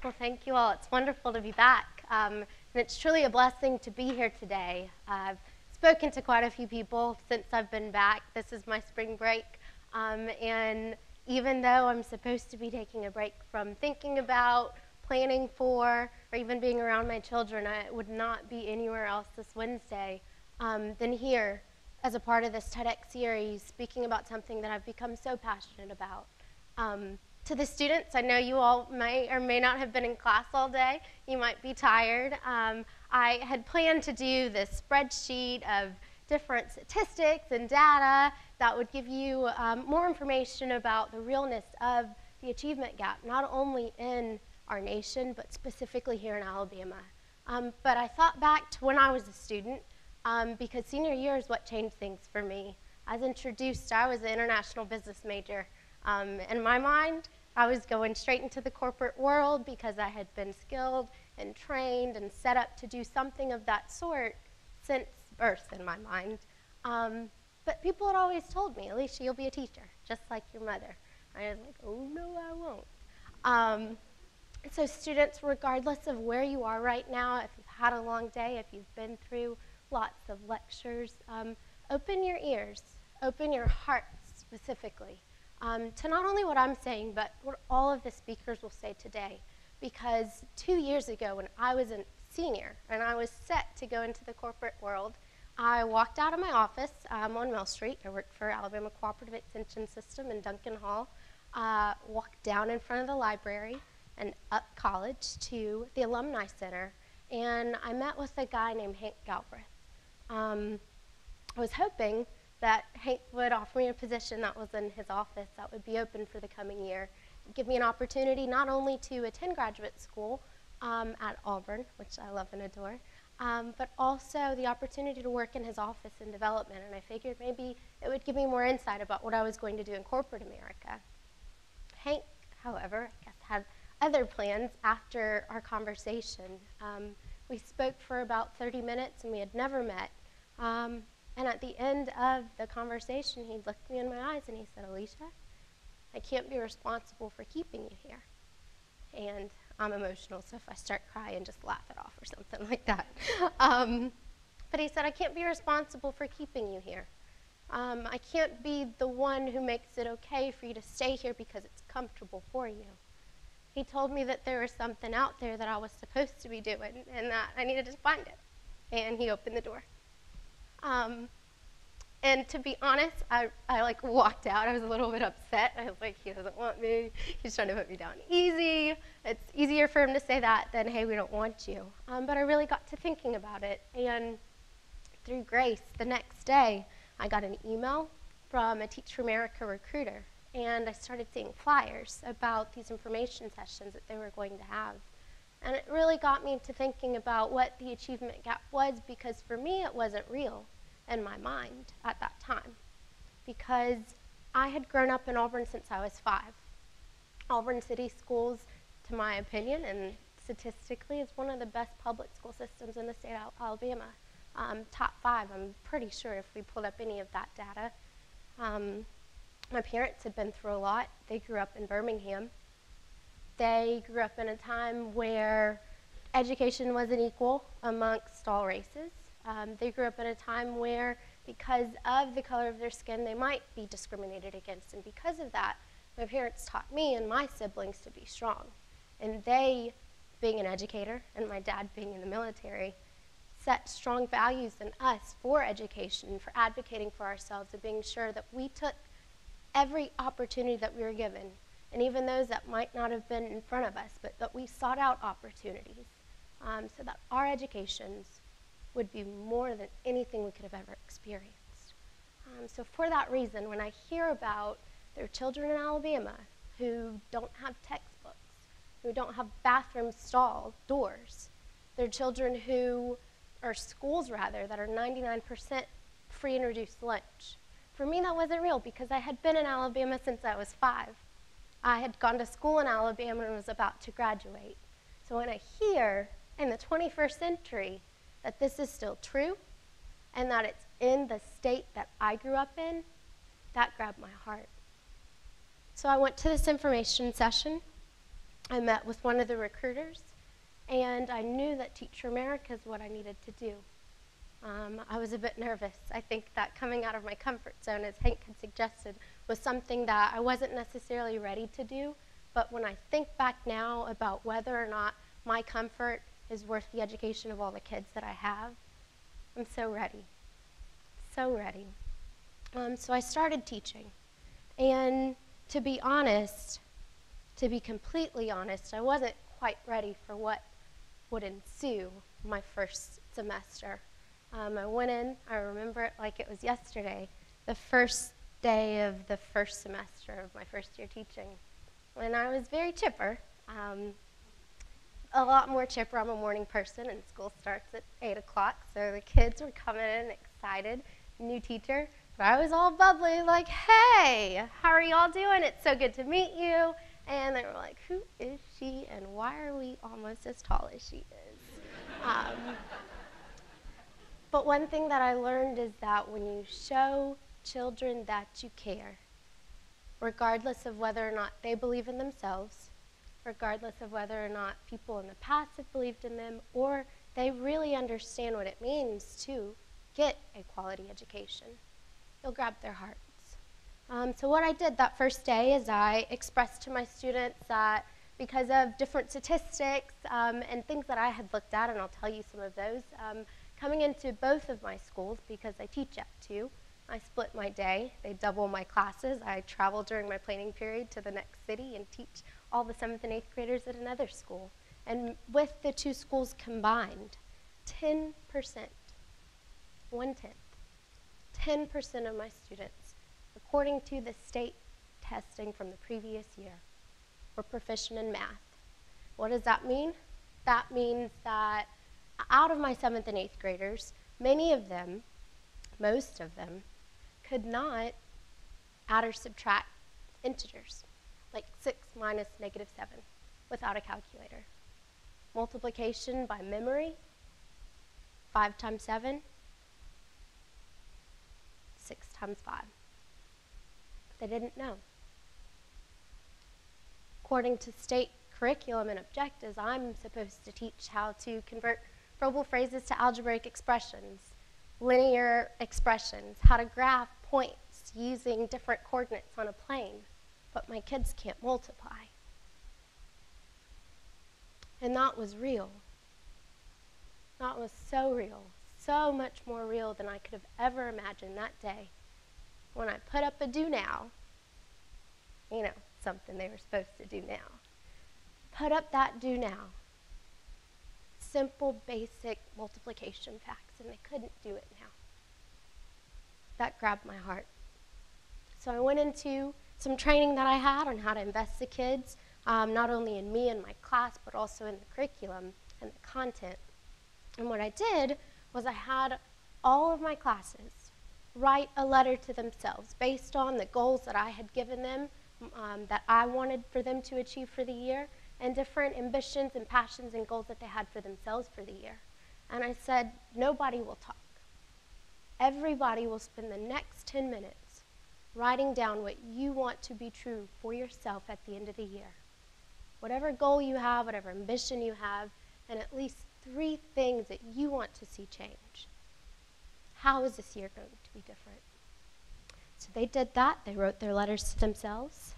Well, thank you all. It's wonderful to be back. And it's truly a blessing to be here today. I've spoken to quite a few people since I've been back. This is my spring break. And even though I'm supposed to be taking a break from thinking about, planning for, or even being around my children, I would not be anywhere else this Wednesday than here as a part of this TEDx series, speaking about something that I've become so passionate about. To the students, I know you all may or may not have been in class all day. You might be tired. I had planned to do this spreadsheet of different statistics and data that would give you more information about the realness of the achievement gap, not only in our nation, but specifically here in Alabama. But I thought back to when I was a student, because senior year is what changed things for me. As introduced, I was an international business major. In my mind, I was going straight into the corporate world because I had been skilled and trained and set up to do something of that sort since birth in my mind. But people had always told me, Alisha, you'll be a teacher, just like your mother. I was like, oh, no, I won't. So students, regardless of where you are right now, if you've had a long day, if you've been through lots of lectures, open your ears, open your hearts specifically. To not only what I'm saying, but what all of the speakers will say today. Because 2 years ago, when I was a senior and I was set to go into the corporate world, I walked out of my office on Mill Street. I worked for Alabama Cooperative Extension System in Duncan Hall, walked down in front of the library and up College to the Alumni Center, and I met with a guy named Hank Galbraith. I was hoping that Hank would offer me a position that was in his office that would be open for the coming year, give me an opportunity not only to attend graduate school at Auburn, which I love and adore, but also the opportunity to work in his office in development, and I figured maybe it would give me more insight about what I was going to do in corporate America. Hank, however, I guess had other plans after our conversation. We spoke for about 30 minutes and we had never met. And at the end of the conversation, he looked me in my eyes and he said, Alisha, I can't be responsible for keeping you here. And I'm emotional, so if I start crying, just laugh it off or something like that. But he said, I can't be responsible for keeping you here. I can't be the one who makes it okay for you to stay here because it's comfortable for you. He told me that there was something out there that I was supposed to be doing and that I needed to find it. And he opened the door. And to be honest, I like walked out. I was a little bit upset. I was like, he doesn't want me. He's trying to put me down easy. It's easier for him to say that than, hey, we don't want you. But I really got to thinking about it. And through grace, the next day, I got an email from a Teach for America recruiter. And I started seeing flyers about these information sessions that they were going to have. And it really got me to thinking about what the achievement gap was, because for me it wasn't real in my mind at that time. Because I had grown up in Auburn since I was 5. Auburn City Schools, to my opinion, and statistically, is one of the best public school systems in the state of Alabama. Top 5, I'm pretty sure, if we pulled up any of that data. My parents had been through a lot. They grew up in Birmingham. They grew up in a time where education wasn't equal amongst all races. They grew up in a time where, because of the color of their skin, they might be discriminated against. And because of that, my parents taught me and my siblings to be strong. And they, being an educator, and my dad being in the military, set strong values in us for education, for advocating for ourselves, and being sure that we took every opportunity that we were given, and even those that might not have been in front of us, but that we sought out opportunities so that our educations would be more than anything we could have ever experienced. So for that reason, when I hear about there are children in Alabama who don't have textbooks, who don't have bathroom stall doors, there are children who, or schools rather, that are 99% free and reduced lunch. For me, that wasn't real because I had been in Alabama since I was 5. I had gone to school in Alabama and was about to graduate. So when I hear in the 21st century that this is still true and that it's in the state that I grew up in, that grabbed my heart. So I went to this information session I met with one of the recruiters, and I knew that Teacher America is what I needed to do. I was a bit nervous. I think that coming out of my comfort zone, as Hank had suggested, was something that I wasn't necessarily ready to do. But when I think back now about whether or not my comfort is worth the education of all the kids that I have, I'm so ready. So ready. So I started teaching. And to be honest, to be completely honest, I wasn't quite ready for what would ensue my first semester. I went in, I remember it like it was yesterday, the first day of the first semester of my first year teaching. And I was very chipper, a lot more chipper. I'm a morning person, and school starts at 8 o'clock, so the kids were coming in excited, new teacher. But I was all bubbly, like, hey, how are y'all doing? It's so good to meet you. And they were like, who is she, and why are we almost as tall as she is? But one thing that I learned is that when you show children that you care, regardless of whether or not they believe in themselves, regardless of whether or not people in the past have believed in them, or they really understand what it means to get a quality education, you'll grab their hearts. So what I did that first day is I expressed to my students that because of different statistics and things that I had looked at, and I'll tell you some of those, coming into both of my schools, because I teach at two, I split my day. They double my classes. I travel during my planning period to the next city and teach all the 7th and 8th graders at another school. And with the two schools combined, 10%, 1/10, 10% of my students, according to the state testing from the previous year, were proficient in math. What does that mean? That means that out of my 7th and 8th graders, many of them, most of them, could not add or subtract integers, like 6 minus -7, without a calculator. Multiplication by memory, 5 times 7, 6 times 5. They didn't know. According to state curriculum and objectives, I'm supposed to teach how to convert verbal phrases to algebraic expressions, linear expressions, how to graph points using different coordinates on a plane, but my kids can't multiply. And that was real. That was so real, so much more real than I could have ever imagined that day when I put up a do now, you know, something they were supposed to do now. Put up that do now. Simple, basic multiplication facts, and they couldn't do it now. That grabbed my heart. So I went into some training that I had on how to invest the kids, not only in me and my class, but also in the curriculum and the content. And what I did was I had all of my classes write a letter to themselves based on the goals that I had given them, that I wanted for them to achieve for the year, and different ambitions and passions and goals that they had for themselves for the year. And I said, nobody will talk. Everybody will spend the next 10 minutes writing down what you want to be true for yourself at the end of the year. Whatever goal you have, whatever ambition you have, and at least 3 things that you want to see change. How is this year going to be different? So they did that. They wrote their letters to themselves.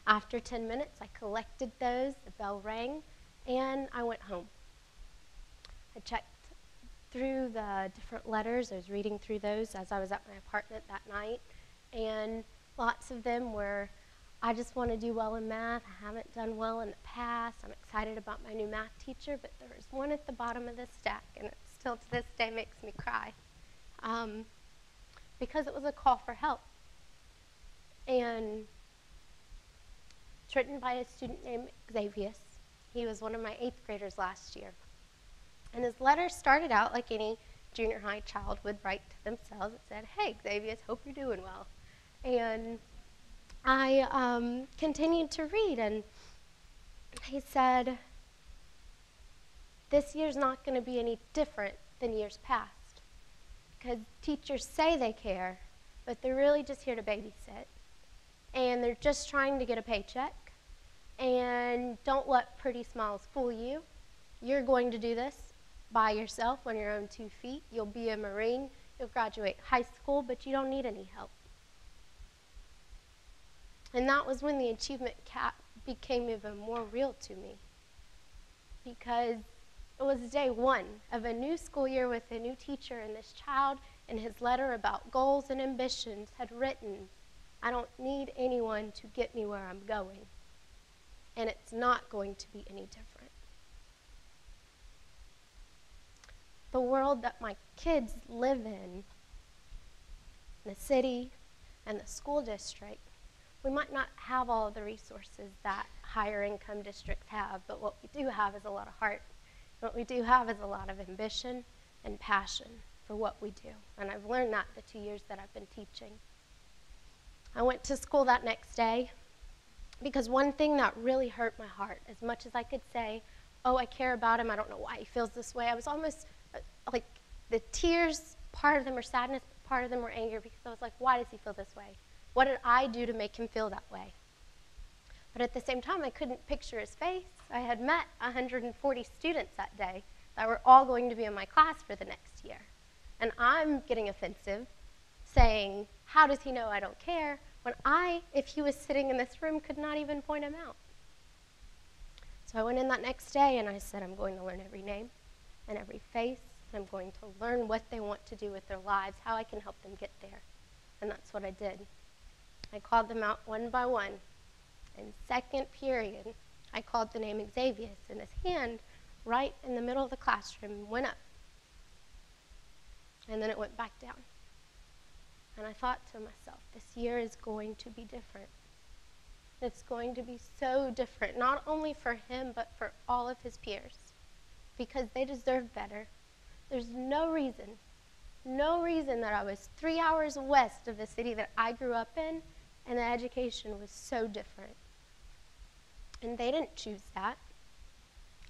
After 10 minutes, I collected those, the bell rang, and I went home. I checked through the different letters. I was reading through those as I was at my apartment that night, and lots of them were, I just want to do well in math. I haven't done well in the past. I'm excited about my new math teacher, but there was one at the bottom of the stack, and it still to this day makes me cry, because it was a call for help. And it's written by a student named Xavier. He was one of my 8th graders last year. And his letter started out like any junior high child would write to themselves. It said, hey, Xavier, hope you're doing well. And I continued to read, and he said, this year's not going to be any different than years past, because teachers say they care, but they're really just here to babysit. And they're just trying to get a paycheck. And don't let pretty smiles fool you. You're going to do this by yourself on your own 2 feet. You'll be a Marine. You'll graduate high school, but you don't need any help. And that was when the achievement gap became even more real to me, because it was day 1 of a new school year with a new teacher, and this child in his letter about goals and ambitions had written, "I don't need anyone to get me where I'm going, and it's not going to be any different." The world that my kids live in, the city and the school district, we might not have all of the resources that higher income districts have, but what we do have is a lot of heart. What we do have is a lot of ambition and passion for what we do. And I've learned that the 2 years that I've been teaching. I went to school that next day because one thing that really hurt my heart, as much as I could say, "Oh, I care about him, I don't know why he feels this way," I was almost like, the tears, part of them were sadness, but part of them were anger, because I was like, why does he feel this way? What did I do to make him feel that way? But at the same time, I couldn't picture his face. I had met 140 students that day that were all going to be in my class for the next year. And I'm getting offensive, saying, how does he know I don't care, when I, if he was sitting in this room, could not even point him out. So I went in that next day and I said, I'm going to learn every name and every face. I'm going to learn what they want to do with their lives, how I can help them get there. And that's what I did. I called them out one by one. In second period, I called the name Xavier, and his hand right in the middle of the classroom went up. And then it went back down. And I thought to myself, this year is going to be different. It's going to be so different, not only for him, but for all of his peers, because they deserve better. There's no reason that I was 3 hours west of the city that I grew up in, and the education was so different. And they didn't choose that.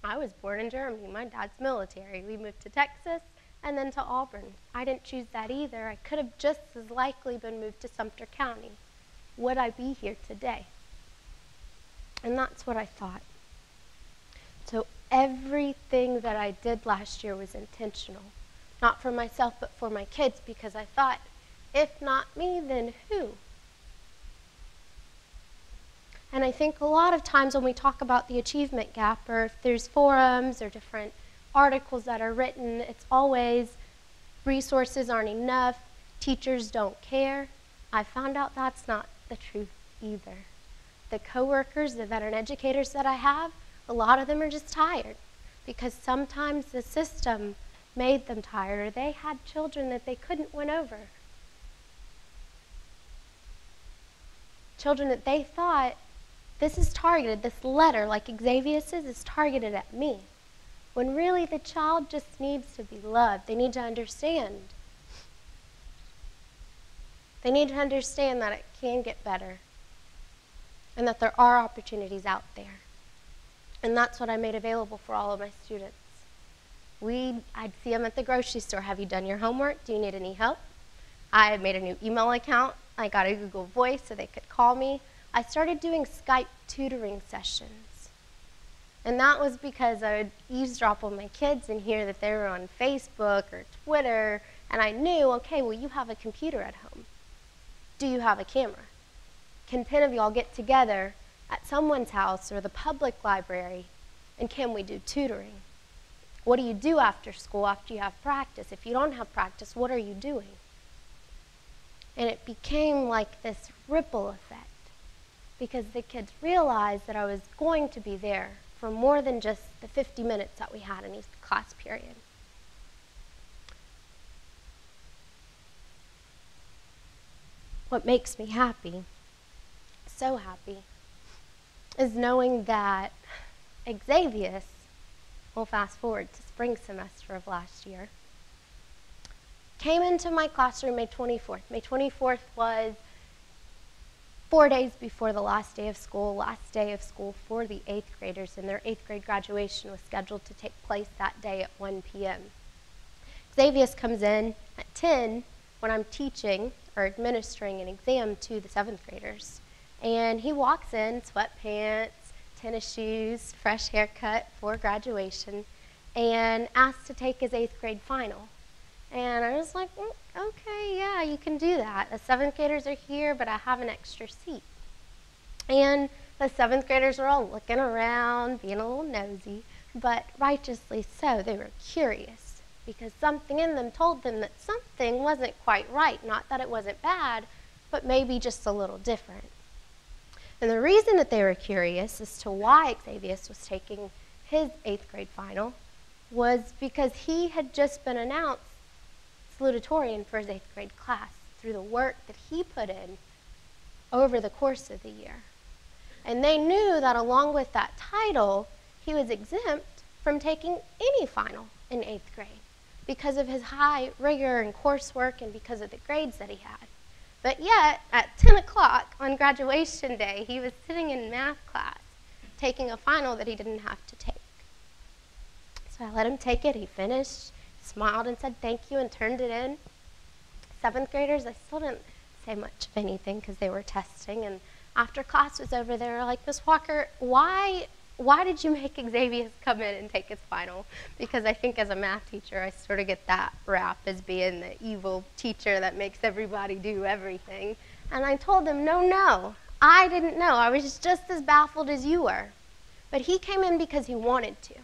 I was born in Germany. My dad's military. We moved to Texas and then to Auburn. I didn't choose that either. I could have just as likely been moved to Sumter County. Would I be here today? And that's what I thought. So everything that I did last year was intentional. Not for myself, but for my kids, because I thought, if not me, then who? And I think a lot of times when we talk about the achievement gap, or if there's forums or different articles that are written, it's always resources aren't enough, teachers don't care. I found out that's not the truth either. The coworkers, the veteran educators that I have, a lot of them are just tired, because sometimes the system made them tired, or they had children that they couldn't win over. Children that they thought, this is targeted, this letter, like Xavier's is targeted at me. When really the child just needs to be loved. They need to understand. They need to understand that it can get better, and that there are opportunities out there. And that's what I made available for all of my students. I'd see them at the grocery store. Have you done your homework? Do you need any help? I made a new email account. I got a Google Voice so they could call me. I started doing Skype tutoring sessions. And that was because I would eavesdrop on my kids and hear that they were on Facebook or Twitter, and I knew, okay, well, you have a computer at home. Do you have a camera? Can 10 of y'all get together at someone's house or the public library, and can we do tutoring? What do you do after school, after you have practice? If you don't have practice, what are you doing? And it became like this ripple effect, because the kids realized that I was going to be there for more than just the 50 minutes that we had in each class period. What makes me happy, so happy, is knowing that Xavier, we'll fast forward to spring semester of last year, came into my classroom May 24th. May 24th was 4 days before the last day of school for the 8th graders, and their 8th grade graduation was scheduled to take place that day at 1 p.m. Xavier comes in at 10 when I'm teaching or administering an exam to the 7th graders. And he walks in, sweatpants, tennis shoes, fresh haircut for graduation, and asked to take his 8th grade final. And I was like, okay, yeah, you can do that. The 7th graders are here, but I have an extra seat. And the 7th graders were all looking around, being a little nosy, but righteously so. They were curious because something in them told them that something wasn't quite right. Not that it wasn't bad, but maybe just a little different. And the reason that they were curious as to why Xavier was taking his 8th grade final was because he had just been announced salutatorian for his 8th grade class through the work that he put in over the course of the year. And they knew that along with that title, he was exempt from taking any final in 8th grade because of his high rigor and coursework and because of the grades that he had. But yet, at 10 o'clock on graduation day, he was sitting in math class taking a final that he didn't have to take. So I let him take it. He finished, smiled and said thank you and turned it in. 7th graders, I still didn't say much of anything because they were testing. And after class was over, they were like, Miss Walker, why did you make Xavier come in and take his final? Because I think as a math teacher, I sort of get that rap as being the evil teacher that makes everybody do everything. And I told them, no, I didn't know. I was just as baffled as you were. But he came in because he wanted to.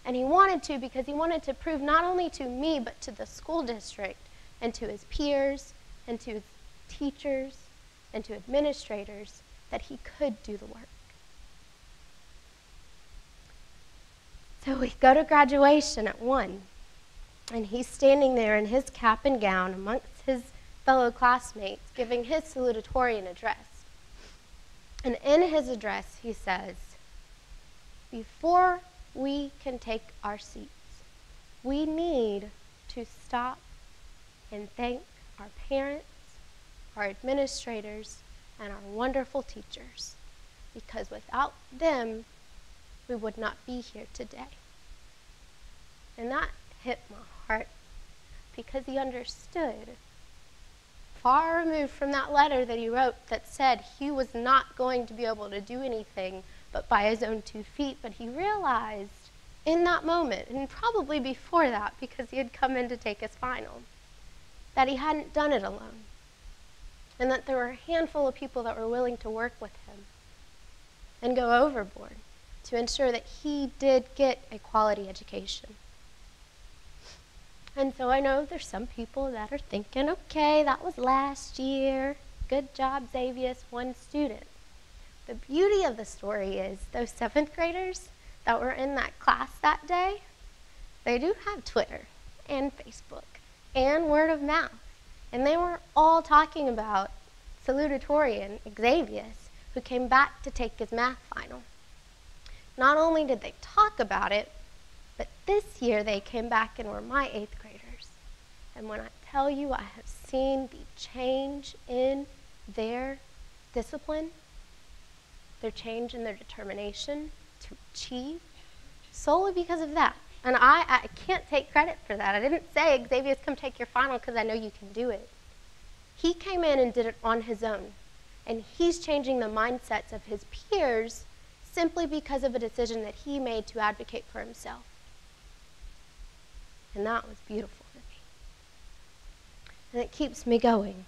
And he wanted to because he wanted to prove not only to me, but to the school district and to his peers and to his teachers and to administrators that he could do the work. So we go to graduation at 1, and he's standing there in his cap and gown amongst his fellow classmates giving his salutatorian address. And in his address he says, before we can take our seats, we need to stop and thank our parents, our administrators, and our wonderful teachers, because without them, we would not be here today. And that hit my heart because he understood, far removed from that letter that he wrote that said he was not going to be able to do anything but by his own 2 feet, but he realized in that moment, and probably before that because he had come in to take his final, that he hadn't done it alone, and that there were a handful of people that were willing to work with him and go overboard to ensure that he did get a quality education. And so I know there's some people that are thinking, okay, that was last year. Good job, Xavier, 1 student. The beauty of the story is those 7th graders that were in that class that day, they do have Twitter and Facebook and word of mouth. And they were all talking about salutatorian Xavier, who came back to take his math final. Not only did they talk about it, but this year they came back and were my 8th graders. And when I tell you I have seen the change in their discipline, their change in their determination to achieve, solely because of that. And I can't take credit for that. I didn't say, Xavier, come take your final because I know you can do it. He came in and did it on his own. And he's changing the mindsets of his peers simply because of a decision that he made to advocate for himself. And that was beautiful to me. And it keeps me going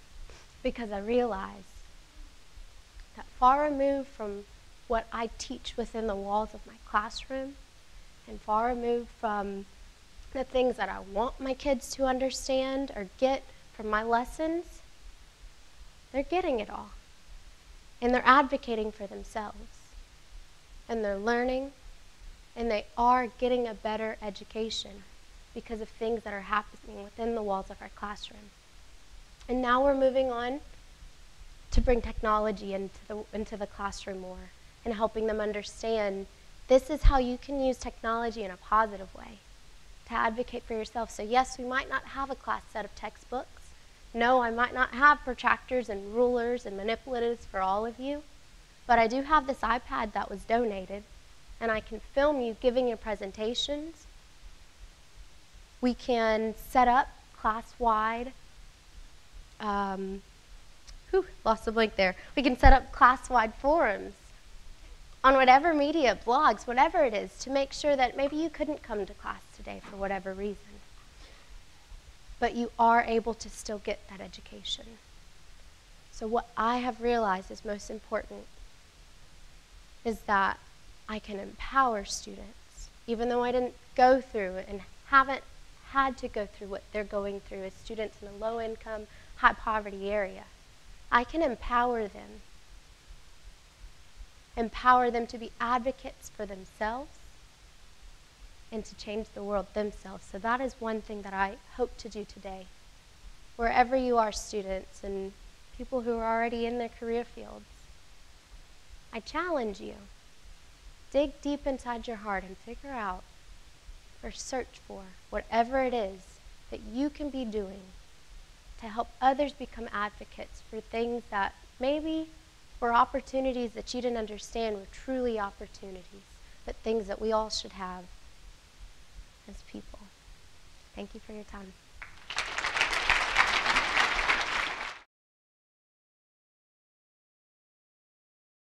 because I realize that far removed from what I teach within the walls of my classroom and far removed from the things that I want my kids to understand or get from my lessons, they're getting it all. And they're advocating for themselves. And they're learning, and they are getting a better education because of things that are happening within the walls of our classroom. And now we're moving on to bring technology into the classroom more and helping them understand this is how you can use technology in a positive way to advocate for yourself. So yes, we might not have a class set of textbooks. No, I might not have protractors and rulers and manipulatives for all of you, but I do have this iPad that was donated, and I can film you giving your presentations. We can set up class-wide, lost the blank there. We can set up class-wide forums on whatever media, blogs, whatever it is, to make sure that maybe you couldn't come to class today for whatever reason. But you are able to still get that education. So what I have realized is most important is that I can empower students, even though I didn't go through and haven't had to go through what they're going through as students in a low-income, high-poverty area. I can empower them to be advocates for themselves and to change the world themselves. So that is one thing that I hope to do today. Wherever you are, students and people who are already in their career fields, I challenge you. Dig deep inside your heart and figure out or search for whatever it is that you can be doing to help others become advocates for things that maybe were opportunities that you didn't understand were truly opportunities, but things that we all should have as people. Thank you for your time.